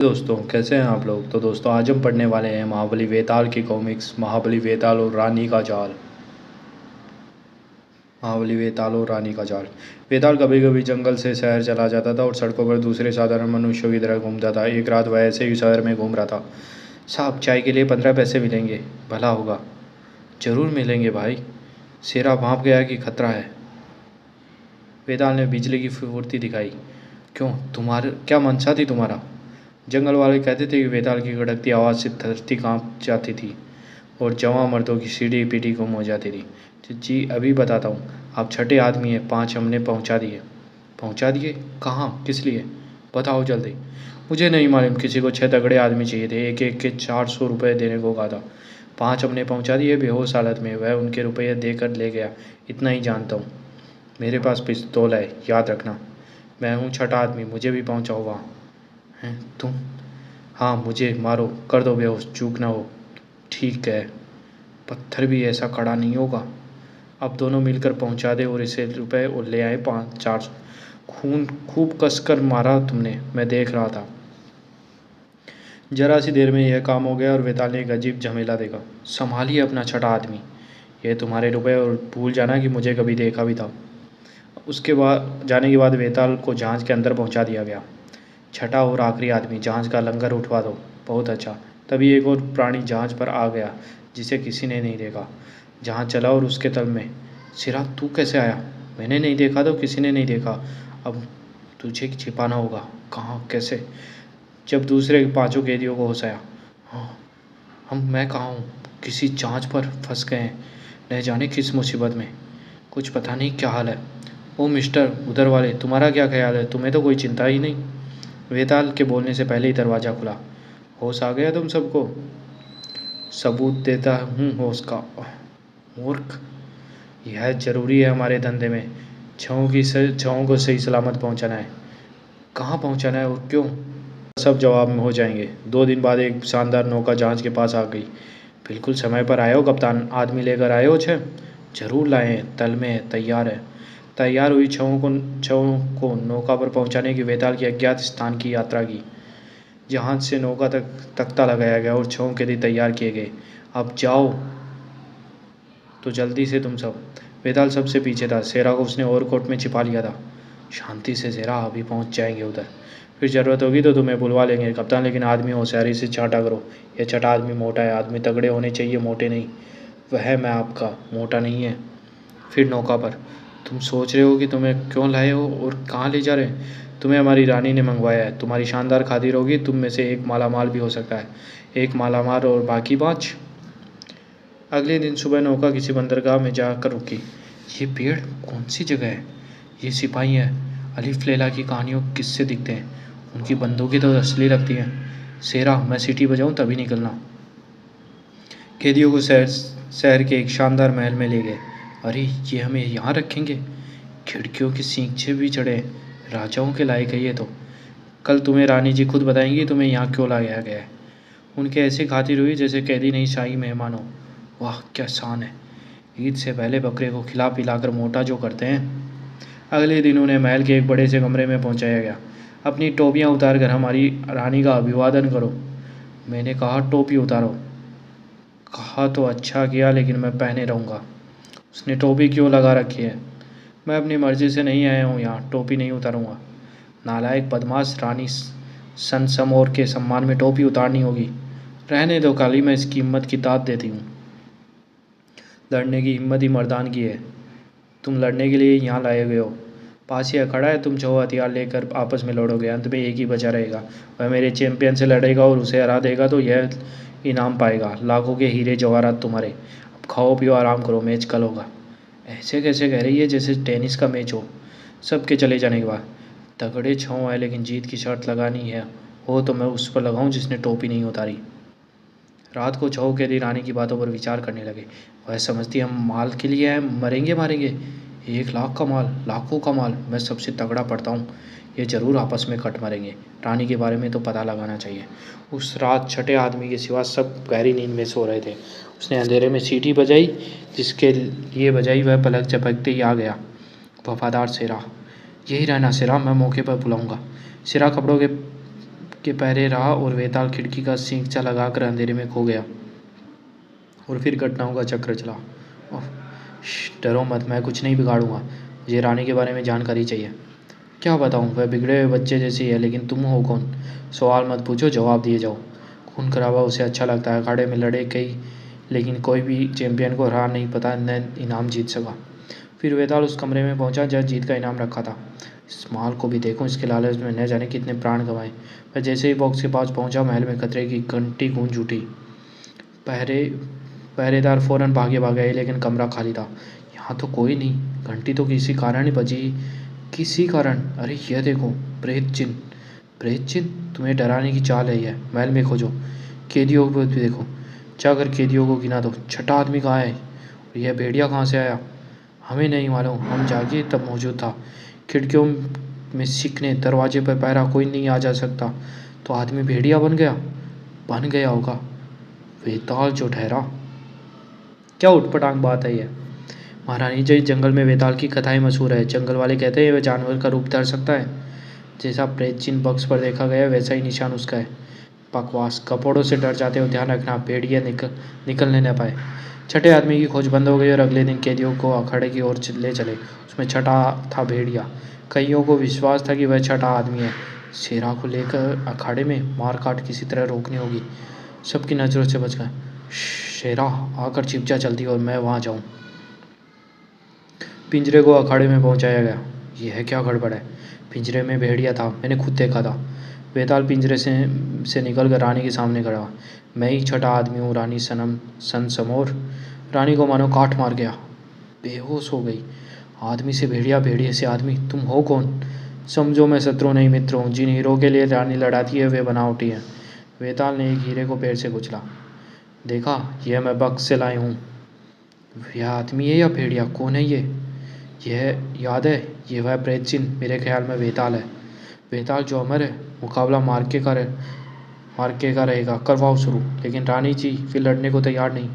दोस्तों कैसे हैं आप लोग। तो दोस्तों आज हम पढ़ने वाले हैं महाबली वेताल की कॉमिक्स महाबली वेताल और रानी का जाल। महाबली वेताल और रानी का जाल। वेताल कभी कभी जंगल से शहर चला जाता था और सड़कों पर दूसरे साधारण मनुष्यों की तरह घूमता था। एक रात वह ऐसे ही शहर में घूम रहा था। साहब चाय के लिए 15 पैसे मिलेंगे, भला होगा। ज़रूर मिलेंगे भाई। शेरा भांप गया कि खतरा है। वेताल ने बिजली की फुर्ती दिखाई। क्यों, तुम्हारे क्या मंशा थी तुम्हारा। जंगल वाले कहते थे कि वेताल की कड़कती आवाज़ से धरती कांप जाती थी और जवां मर्दों की सीढ़ी पीढ़ी गुम हो जाती थी। जी अभी बताता हूँ। आप छठे आदमी हैं, 5 हमने पहुँचा दिए। पहुँचा दिए? कहाँ, किस लिए? बताओ जल्दी। मुझे नहीं मालूम, किसी को 6 तगड़े आदमी चाहिए थे, एक एक के 400 रुपये देने को कहा था। 5 हमने पहुँचा दिए। बेहोश हालत में वह उनके रुपये देकर ले गया, इतना ही जानता हूँ। मेरे पास पिस्तौल है, याद रखना। मैं हूँ छठा आदमी, मुझे भी पहुँचाओ वहाँ। हैं तुम? हाँ मुझे मारो, कर दो बेहोश, चूक ना हो। ठीक है, पत्थर भी ऐसा कड़ा नहीं होगा। अब दोनों मिलकर पहुंचा दे और इसे रुपए और ले आए 500-400। खून खूब कसकर मारा तुमने, मैं देख रहा था। जरा सी देर में यह काम हो गया और वेताल ने एक अजीब झमेला देखा। संभालिए अपना छठा आदमी, ये तुम्हारे रुपए, और भूल जाना कि मुझे कभी देखा भी था। उसके बाद जाने के बाद वेताल को जहाज़ के अंदर पहुंचा दिया गया। छठा और आखिरी आदमी, जहाज़ का लंगर उठवा दो। बहुत अच्छा। तभी एक और प्राणी जहाज़ पर आ गया जिसे किसी ने नहीं देखा। जहाज़ चला और उसके तल में। सिरा तू कैसे आया? मैंने नहीं देखा तो किसी ने नहीं देखा। अब तुझे छिपाना होगा। कहाँ, कैसे? जब दूसरे 5 कैदियों को होश आया। हाँ, मैं कहाँ हूँ? किसी जहाज़ पर फंस गए हैं, न जाने किस मुसीबत में। कुछ पता नहीं क्या हाल है। ओ मिस्टर उधर वाले, तुम्हारा क्या ख्याल है? तुम्हें तो कोई चिंता ही नहीं। वेताल के बोलने से पहले ही दरवाज़ा खुला। होश आ गया तुम सबको? सबूत देता हूँ होश का। मूर्ख, यह ज़रूरी है हमारे धंधे में। छहों को सही सलामत पहुँचाना है। कहाँ पहुँचाना है और क्यों? सब जवाब में हो जाएंगे। 2 दिन बाद एक शानदार नौका जहाज़ के पास आ गई। बिल्कुल समय पर आए हो कप्तान। आदमी लेकर आए हो 6? जरूर लाए हैं, तल में है, तैयार है। तैयार हुई छहों को नौका पर पहुंचाने की वेताल की अज्ञात स्थान की यात्रा की। जहाज से नौका तक तख्ता लगाया गया और 6 कैदी तैयार किए गए। अब जाओ तो जल्दी से तुम सब। वेताल सबसे पीछे था। शेरा को उसने ओवरकोट में छिपा लिया था। शांति से शेरा, अभी पहुंच जाएंगे उधर। फिर ज़रूरत होगी तो तुम्हें बुलवा लेंगे कप्तान, लेकिन आदमी होशियारी से छांटा करो। यह छठा आदमी मोटा है। आदमी तगड़े होने चाहिए, मोटे नहीं। वह मैं आपका मोटा नहीं है। फिर नौका पर। तुम सोच रहे हो कि तुम्हें क्यों लाए हो और कहाँ ले जा रहे हैं? तुम्हें हमारी रानी ने मंगवाया है। तुम्हारी शानदार खातिर होगी। तुम में से एक मालामाल भी हो सकता है। एक मालामाल और बाकी 5। अगले दिन सुबह नौका किसी बंदरगाह में जाकर रुकी। ये पेड़ कौन सी जगह है? ये सिपाही हैं। अलिफ लैला की कहानियों किससे दिखते हैं। उनकी बंदूकें तो असली लगती हैं। शेरा, मैं सीटी बजाऊं तभी निकलना। कैदियों को शहर के एक शानदार महल में ले गए। अरे ये हमें यहाँ रखेंगे? खिड़कियों के सींचे भी चढ़े। राजाओं के लायक है ये तो। कल तुम्हें रानी जी खुद बताएंगी तुम्हें यहाँ क्यों लाया गया है। उनके ऐसी खातिर हुई जैसे कैदी नहीं, शाही मेहमान हो। वाह क्या शान है। ईद से पहले बकरे को खिला पिलाकर मोटा जो करते हैं। अगले दिन उन्हें महल के एक बड़े से कमरे में पहुंचाया गया। अपनी टोपियां उतार कर हमारी रानी का अभिवादन करो। मैंने कहा टोपी उतारो। कहा तो अच्छा किया, लेकिन मैं पहने रहूँगा। उसने टोपी क्यों लगा रखी है? मैं अपनी मर्ज़ी से नहीं आया हूँ यहाँ, टोपी नहीं उतारूँगा। नालायक बदमाश, रानी सन समोर के सम्मान में टोपी उतारनी होगी। रहने दो काली, मैं इसकी हिम्मत की दाद देती हूँ। लड़ने की हिम्मत ही मर्दान की है। तुम लड़ने के लिए यहाँ लाए गए हो। पासिया खड़ा है, तुम 6 हथियार लेकर आपस में लड़ोगे। अंत में एक ही बचा रहेगा। वह मेरे चैंपियन से लड़ेगा और उसे हरा देगा तो यह इनाम पाएगा, लाखों के हीरे जवाहरात तुम्हारे। अब खाओ पियो, आराम करो, मैच कल होगा। ऐसे कैसे कह रही है जैसे टेनिस का मैच हो। सबके चले जाने के बाद। तगड़े 6 है, लेकिन जीत की शर्त लगानी है हो तो मैं उस पर लगाऊं जिसने टोपी नहीं उतारी। रात को 6 कैदी रानी की बातों पर विचार करने लगे। वह समझती हम माल के लिए हैं, मरेंगे मारेंगे। 1 लाख का माल, लाखों का माल, मैं सबसे तगड़ा पड़ता हूँ। ये ज़रूर आपस में कट मरेंगे। रानी के बारे में तो पता लगाना चाहिए। उस रात छठे आदमी के सिवा सब गहरी नींद में सो रहे थे। उसने अंधेरे में सीटी बजाई। जिसके लिए बजाई वह पलक झपकते ही आ गया। वफादार शेरा। यही रहना शेरा, मैं मौके पर बुलाऊंगा। शेरा कपड़ों के के पहरे रहा और वेताल खिड़की का सींचा लगाकर अंधेरे में खो गया। और फिर घटनाओं का चक्र चला। ओह, डरो मत, मैं कुछ नहीं बिगाड़ूंगा। मुझे रानी के बारे में जानकारी चाहिए। क्या बताऊं, वह बिगड़े हुए बच्चे जैसी है, लेकिन तुम हो कौन? सवाल मत पूछो, जवाब दिए जाओ। खून खराबा उसे अच्छा लगता है। अखाड़े में लड़े कई, लेकिन कोई भी चैंपियन को हार नहीं पता न इनाम जीत सका। फिर वेताल उस कमरे में पहुंचा जहाँ जीत का इनाम रखा था। इस माल को भी देखो, इसके लालच में न जाने कितने प्राण गंवाए। वह जैसे ही बॉक्स के पास पहुंचा, महल में खतरे की घंटी गूंज उठी। पहरेदार फौरन भागे आए, लेकिन कमरा खाली था। यहाँ तो कोई नहीं। घंटी तो किसी कारण ही बजी। किसी कारण? अरे यह देखो, प्रेत चिन्ह। प्रेत चिन्ह? तुम्हें डराने की चाल है यह। महल में खोजो, कैदियों को भी देखो। जाकर कैदियों को गिना दो। छठा आदमी कहाँ है? और यह भेड़िया कहाँ से आया? हमें नहीं मालूम। हम जागे तब मौजूद था। खिड़कियों में सिकने, दरवाजे पर पहरा, कोई नहीं आ जा सकता। तो आदमी भेड़िया बन गया? बन गया होगा। वेताल जो ठहरा। क्या उटपटांग बात है यह? महारानी जी, जंगल में वेताल की कथाएं मशहूर है। जंगल वाले कहते हैं वह जानवर का रूप धर सकता है। जैसा प्रेत चिन्ह बक्स पर देखा गया, वैसा ही निशान उसका है। बकवास। कपड़ों से डर जाते हो, ध्यान रखना भेड़िया निकलने न पाए। छठे आदमी की खोज बंद हो गई और अगले दिन कैदियों को अखाड़े की ओर ले चले। उसमें छठा था भेड़िया। कईयों को विश्वास था कि वह छठा आदमी है। शेरा को लेकर अखाड़े में मार काट किसी तरह रोकनी होगी। सबकी नज़रों से बच गए। शेरा आकर छिप जा जल्दी, और मैं वहाँ जाऊँ। पिंजरे को अखाड़े में पहुंचाया गया। यह क्या गड़बड़ है? पिंजरे में भेड़िया था, मैंने खुद देखा था। वेताल पिंजरे से निकल कर रानी के सामने खड़ा। मैं ही छठा आदमी हूँ, रानी सनसमोर। रानी को मानो काट मार गया, बेहोश हो गई। आदमी से भेड़िया, भेड़िए से आदमी, तुम हो कौन? समझो मैं शत्रु नहीं मित्र हूँ। जिन हीरों के लिए रानी लड़ाती है वे बनावटी हैं। वेताल ने एक हीरे को पैर से कुचला। देखा, यह मैं बक्स से लाई हूँ। यह आदमी है या भेड़िया? कौन है ये? यह याद है, ये वह प्रेत चिन्ह। मेरे ख्याल में वेताल है। वेताल जो अमर है। मुकाबला मार के का रहेगा। करवाओ शुरू। लेकिन रानी जी फिर लड़ने को तैयार नहीं।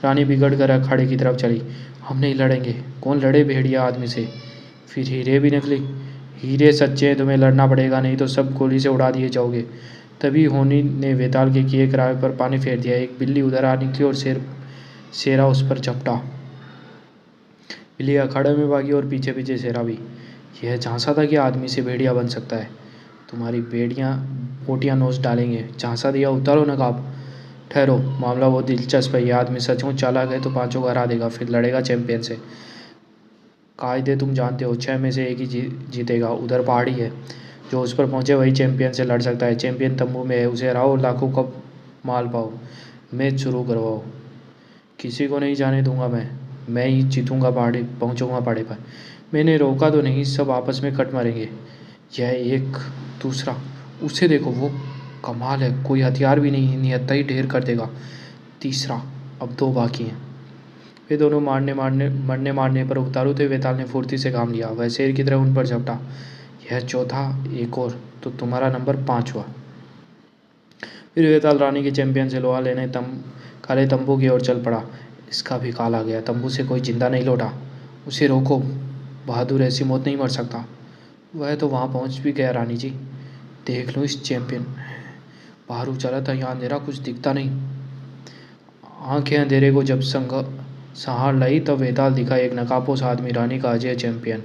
रानी बिगड़ कर अखाड़े की तरफ चली। हम नहीं लड़ेंगे। कौन लड़े भेड़िया आदमी से? फिर हीरे भी निकले। हीरे सच्चे हैं, तुम्हें लड़ना पड़ेगा, नहीं तो सब गोली से उड़ा दिए जाओगे। तभी होनी ने वेताल के किए करावे पर पानी फेर दिया। एक बिल्ली उधर आ निकली और शेरा उस पर झपटा। बिल्ली अखाड़े में भागी और पीछे पीछे शेरा भी। यह झांसा था कि आदमी से भेड़िया बन सकता है। तुम्हारी बोटियाँ नोच डालेंगे। झांसा दिया, उतारो नकाब। ठहरो, मामला बहुत दिलचस्प है। यह आदमी सचमुच चालाक है तो पांचों को हरा देगा, फिर लड़ेगा चैंपियन से। कायदे तुम जानते हो, 6 में से एक ही जीतेगा। उधर पहाड़ी है, जो उस पर पहुंचे वही चैंपियन से लड़ सकता है। चैंपियन तंबू में है, उसे हराओ, लाखों का माल पाओ। मैच शुरू करवाओ। किसी को नहीं जाने दूंगा मैं ही जीतूंगा। पहुंचूंगा पहाड़ी पर। मैंने रोका तो नहीं, सब आपस में कट मारेंगे। यह एक। दूसरा, उसे देखो, वो कमाल है, कोई हथियार भी नहीं, निहत्था ही ढेर कर देगा। तीसरा, अब 2 बाकी हैं। वे दोनों मरने मारने पर उतारू थे। वेताल ने फुर्ती से काम लिया। वह शेर की तरह उन पर झपटा। यह चौथा, एक और तो तुम्हारा नंबर 5 हुआ। फिर वेताल रानी के चैंपियन से लोहा लेने काले तंबू की ओर चल पड़ा। इसका भी काल आ गया। तंबू से कोई जिंदा नहीं लौटा। उसे रोको, बहादुर ऐसी मौत नहीं मर सकता। वह तो वहाँ पहुँच भी गया। रानी जी, देख लो इस चैंपियन। बाहर उछला था, यहाँ अंधेरा, कुछ दिखता नहीं। आंखें अंधेरे को जब सहार लाई तब वेताल दिखा, एक नकाबपोश आदमी, रानी का अजय चैंपियन।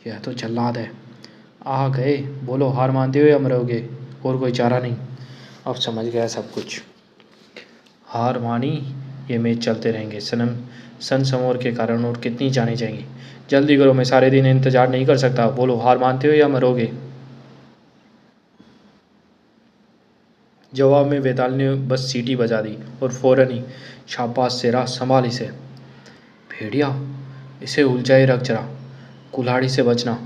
यह तो जल्लाद है। आ गए, बोलो, हार मानते हो या मरोगे? और कोई चारा नहीं। अब समझ गया सब कुछ। हार मानी, ये मैच चलते रहेंगे सनसमोर के कारण, और कितनी जाने जाएंगी। जल्दी करो, मैं सारे दिन इंतजार नहीं कर सकता। बोलो, हार मानते हो या मरोगे? जवाब में वेताल ने बस सीटी बजा दी और फौरन ही, शाबाश शेरा, संभाल इसे। भेड़िया, इसे उलझाए रख जरा, कुल्हाड़ी से बचना।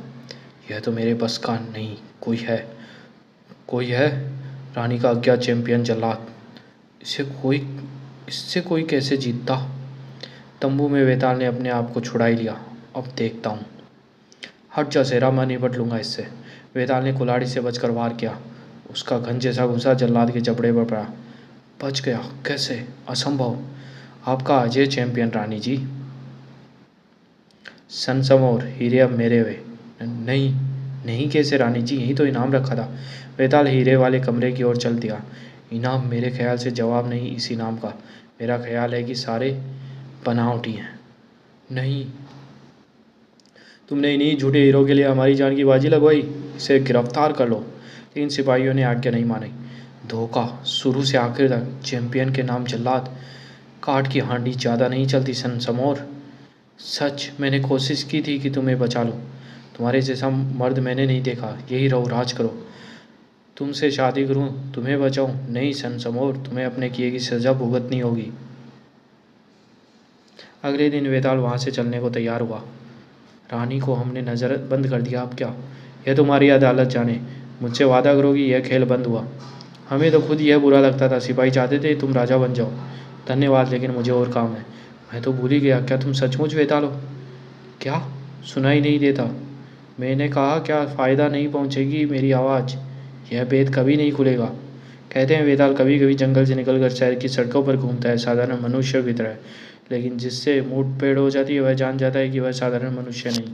यह तो मेरे बस का नहीं। कोई है? रानी का अज्ञात चैंपियन जल्लाद। इससे कोई कैसे जीतता? तंबू में वेताल ने अपने आप को छुड़ा ही लिया। अब देखता हूँ। हट जा शेरा, मैं निपट लूँगा इससे। वेताल ने कुल्हाड़ी से बचकर वार किया। उसका घन जैसा घुसा जल्लाद के जबड़े पर पड़ा। बच गया? कैसे? असंभव। आपका अजय चैंपियन रानी जी। सनसमोर, हीरे अब मेरे हुए। नहीं, नहीं कैसे रानी जी, यही तो इनाम रखा था। वेताल हीरे वाले कमरे की ओर चल दिया। इनाम? मेरे ख्याल से जवाब नहीं इस इनाम का। मेरा ख्याल है कि सारे बनावटी हैं। नहीं, तुमने इन्हीं झूठे हीरो के लिए हमारी जान की बाजी लगवाई। इसे गिरफ्तार कर लो। लेकिन सिपाहियों ने आज्ञा नहीं मानी। धोखा शुरू से आखिर तक, चैंपियन के नाम जल्लाद। काठ की हांडी ज़्यादा नहीं चलती सन समोर। सच, मैंने कोशिश की थी कि तुम्हें बचा लूँ। तुम्हारे जैसा मर्द मैंने नहीं देखा। यही रहो, राज करो। तुमसे शादी करूं, तुम्हें बचाऊं? नहीं सन समोर, तुम्हें अपने किए की सज़ा भुगतनी होगी। अगले दिन वेताल वहाँ से चलने को तैयार हुआ। रानी को हमने नज़र बंद कर दिया, अब क्या? यह तुम्हारी अदालत जाने। मुझसे वादा करो कि यह खेल बंद हुआ। हमें तो खुद यह बुरा लगता था। सिपाही चाहते थे तुम राजा बन जाओ। धन्यवाद, लेकिन मुझे और काम है। मैं तो भूल ही गया, क्या तुम सचमुच वेताल हो? क्या? सुनाई नहीं देता? मैंने कहा, क्या फ़ायदा नहीं पहुंचेगी मेरी आवाज़? यह भेद कभी नहीं खुलेगा। कहते हैं वेताल कभी कभी जंगल से निकलकर शहर की सड़कों पर घूमता है, साधारण मनुष्य की तरह। लेकिन जिससे मुठभेड़ हो जाती है वह जान जाता है कि वह साधारण मनुष्य नहीं।